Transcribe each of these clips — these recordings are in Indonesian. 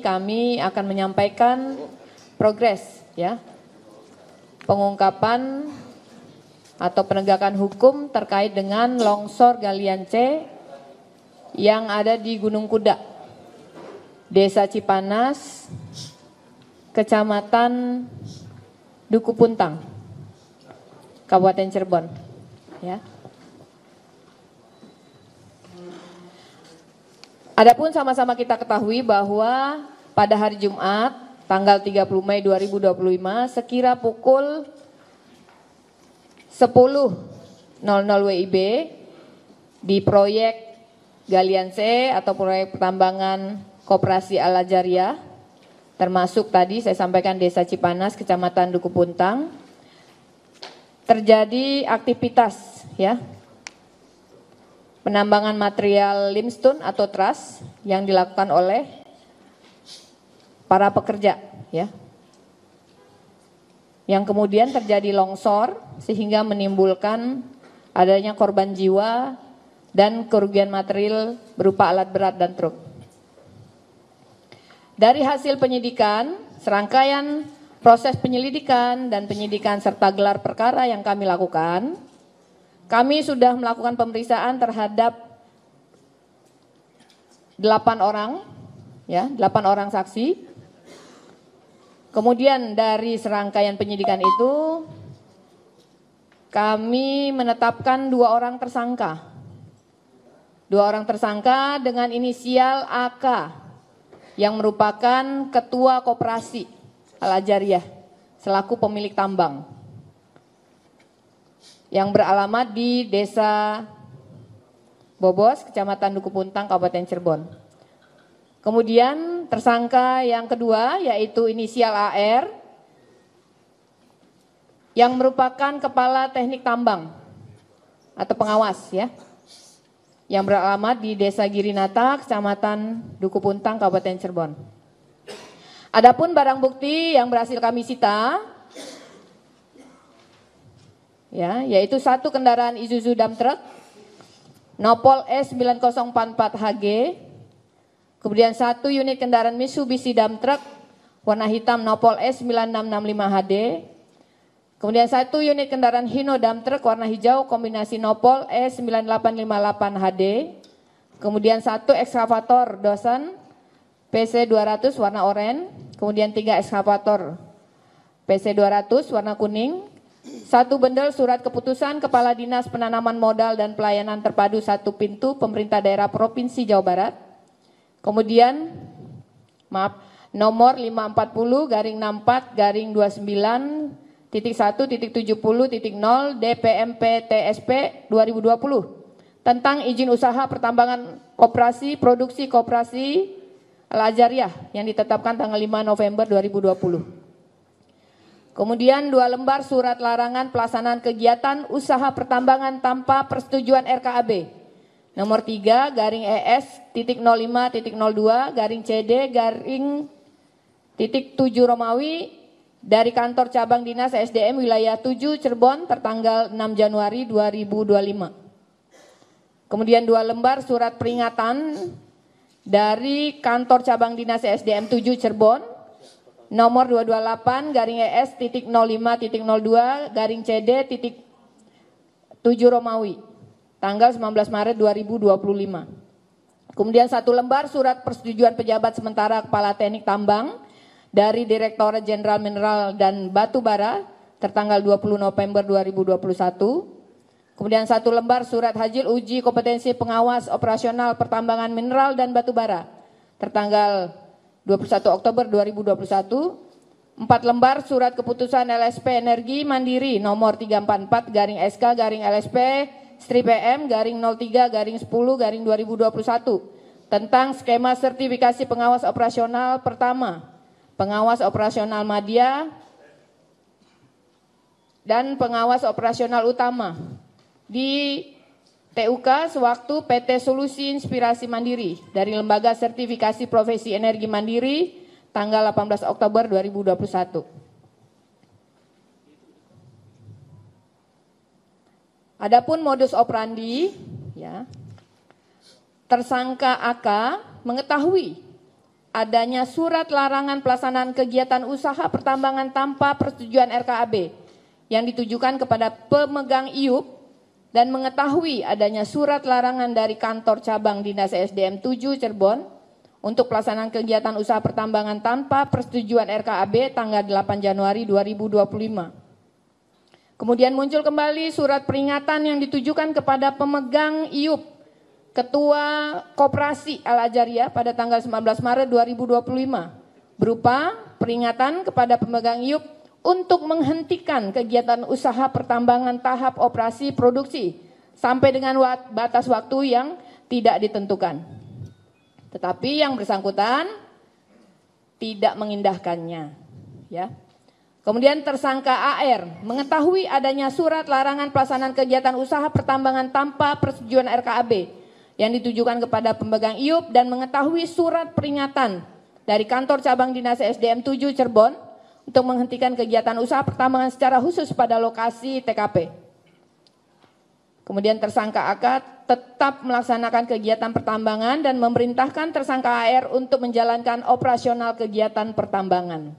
kami akan menyampaikan progres ya pengungkapan atau penegakan hukum terkait dengan longsor galian C yang ada di Gunung Kuda, Desa Cipanas, Kecamatan Duku Puntang, Kabupaten Cirebon ya. Adapun sama-sama kita ketahui bahwa pada hari Jumat tanggal 30 Mei 2025 sekira pukul 10.00 WIB di proyek Galian C atau proyek pertambangan Koperasi Al Ajariyah, termasuk tadi saya sampaikan Desa Cipanas, Kecamatan Duku Puntang, terjadi aktivitas ya penambangan material limestone atau truss yang dilakukan oleh para pekerja ya. Yang kemudian terjadi longsor sehingga menimbulkan adanya korban jiwa dan kerugian material berupa alat berat dan truk. Dari hasil penyidikan, serangkaian proses penyelidikan dan penyidikan serta gelar perkara yang kami lakukan, kami sudah melakukan pemeriksaan terhadap 8 orang, ya, 8 orang saksi. Kemudian dari serangkaian penyidikan itu, kami menetapkan 2 orang tersangka. 2 orang tersangka dengan inisial AK, yang merupakan Ketua Koperasi Al Ajariyah, selaku pemilik tambang, yang beralamat di Desa Bobos, Kecamatan Duku Puntang, Kabupaten Cirebon. Kemudian tersangka yang kedua yaitu inisial AR yang merupakan Kepala Teknik Tambang atau pengawas ya, yang beralamat di Desa Girinata, Kecamatan Duku Puntang, Kabupaten Cirebon. Adapun barang bukti yang berhasil kami sita ya, yaitu 1 kendaraan Isuzu dump truck Nopol S9044HG, kemudian 1 unit kendaraan Mitsubishi dump truck warna hitam Nopol S9665HD, kemudian 1 unit kendaraan Hino dump truck warna hijau kombinasi Nopol S9858HD, kemudian 1 ekskavator Dawson PC200 warna oranye, kemudian 3 ekskavator PC200 warna kuning, 1 bendel surat keputusan Kepala Dinas Penanaman Modal dan Pelayanan Terpadu 1 Pintu Pemerintah Daerah Provinsi Jawa Barat. Kemudian nomor 540-64-29.1.70.0 DPMP TSP 2020 tentang izin usaha pertambangan koperasi produksi koperasi Al Ajariyah yang ditetapkan tanggal 5 November 2020. Kemudian 2 lembar surat larangan pelaksanaan kegiatan usaha pertambangan tanpa persetujuan RKAB. Nomor 3 garing ES.05.02 garing CD garing .7 Romawi dari kantor cabang dinas SDM wilayah 7 Cirebon tertanggal 6 Januari 2025. Kemudian 2 lembar surat peringatan dari kantor cabang dinas SDM 7 Cirebon nomor 228 garing ES.05.02 garing CD.7 Romawi tanggal 19 Maret 2025. Kemudian 1 lembar surat persetujuan pejabat sementara Kepala Teknik Tambang dari Direktorat Jenderal Mineral dan Batu Bara tertanggal 20 November 2021. Kemudian 1 lembar surat hasil uji kompetensi pengawas operasional pertambangan mineral dan batu bara tertanggal 21 Oktober 2021, 4 lembar surat keputusan LSP Energi Mandiri nomor 344 garing SK garing LSP strip PM garing 03 garing 10 garing 2021 tentang skema sertifikasi pengawas operasional pertama, pengawas operasional media dan pengawas operasional utama di TUK sewaktu PT Solusi Inspirasi Mandiri dari Lembaga Sertifikasi Profesi Energi Mandiri tanggal 18 Oktober 2021. Adapun modus operandi ya, tersangka AK mengetahui adanya surat larangan pelaksanaan kegiatan usaha pertambangan tanpa persetujuan RKAB yang ditujukan kepada pemegang IUP dan mengetahui adanya surat larangan dari kantor cabang Dinas SDM 7 Cirebon untuk pelaksanaan kegiatan usaha pertambangan tanpa persetujuan RKAB tanggal 8 Januari 2025. Kemudian muncul kembali surat peringatan yang ditujukan kepada pemegang IUP Ketua Koperasi Al-Ajariyah pada tanggal 19 Maret 2025 berupa peringatan kepada pemegang IUP untuk menghentikan kegiatan usaha pertambangan tahap operasi produksi sampai dengan batas waktu yang tidak ditentukan. Tetapi yang bersangkutan tidak mengindahkannya, ya. Kemudian tersangka AR mengetahui adanya surat larangan pelaksanaan kegiatan usaha pertambangan tanpa persetujuan RKAB yang ditujukan kepada pemegang IUP dan mengetahui surat peringatan dari kantor cabang Dinas SDM 7 Cirebon untuk menghentikan kegiatan usaha pertambangan secara khusus pada lokasi TKP. Kemudian tersangka AK tetap melaksanakan kegiatan pertambangan dan memerintahkan tersangka AR untuk menjalankan operasional kegiatan pertambangan.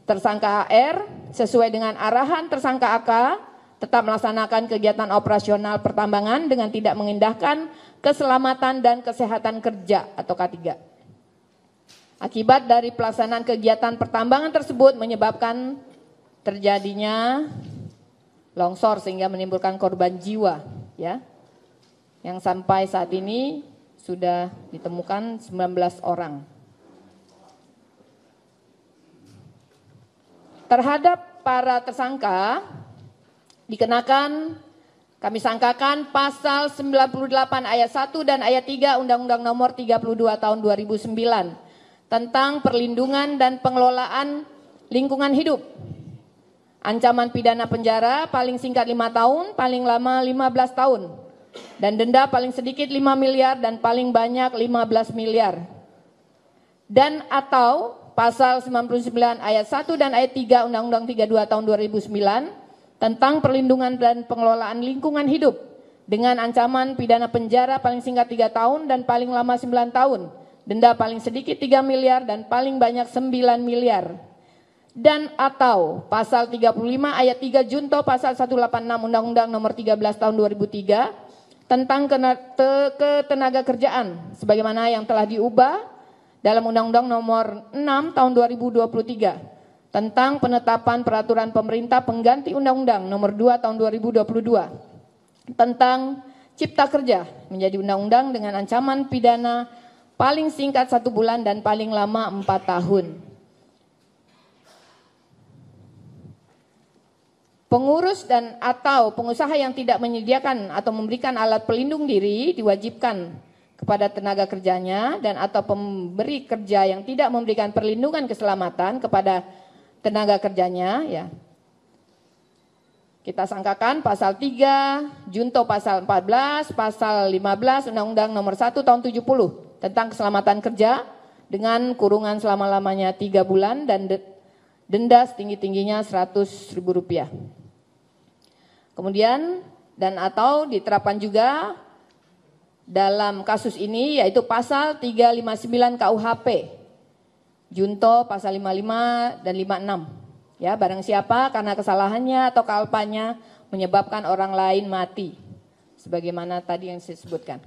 Tersangka AR sesuai dengan arahan tersangka AK tetap melaksanakan kegiatan operasional pertambangan dengan tidak mengindahkan keselamatan dan kesehatan kerja atau K3. Akibat dari pelaksanaan kegiatan pertambangan tersebut menyebabkan terjadinya longsor sehingga menimbulkan korban jiwa, ya. Yang sampai saat ini sudah ditemukan 19 orang. Terhadap para tersangka dikenakan, kami sangkakan pasal 98 ayat 1 dan ayat 3 Undang-Undang Nomor 32 Tahun 2009 tentang perlindungan dan pengelolaan lingkungan hidup. Ancaman pidana penjara paling singkat 5 tahun, paling lama 15 tahun. Dan denda paling sedikit 5 miliar dan paling banyak 15 miliar. Dan atau pasal 99 ayat 1 dan ayat 3 Undang-Undang 32 tahun 2009 tentang perlindungan dan pengelolaan lingkungan hidup dengan ancaman pidana penjara paling singkat 3 tahun dan paling lama 9 tahun, denda paling sedikit 3 miliar dan paling banyak 9 miliar. Dan atau pasal 35 ayat 3 junto pasal 186 Undang-Undang Nomor 13 tahun 2003 tentang ketenaga kerjaan sebagaimana yang telah diubah dalam Undang-Undang Nomor 6 Tahun 2023 tentang penetapan peraturan pemerintah pengganti Undang-Undang Nomor 2 Tahun 2022 tentang Cipta Kerja menjadi undang-undang dengan ancaman pidana paling singkat 1 bulan dan paling lama 4 tahun. Pengurus dan atau pengusaha yang tidak menyediakan atau memberikan alat pelindung diri diwajibkan kepada tenaga kerjanya dan atau pemberi kerja yang tidak memberikan perlindungan keselamatan kepada tenaga kerjanya, ya. Kita sangkakan pasal 3 junto pasal 14, pasal 15 Undang-Undang Nomor 1 Tahun 70 tentang keselamatan kerja dengan kurungan selama-lamanya 3 bulan dan denda setinggi-tingginya Rp100.000. Kemudian dan atau diterapkan juga dalam kasus ini yaitu pasal 359 KUHP, junto pasal 55 dan 56. Ya, barang siapa karena kesalahannya atau kealpannya menyebabkan orang lain mati. Sebagaimana tadi yang saya sebutkan.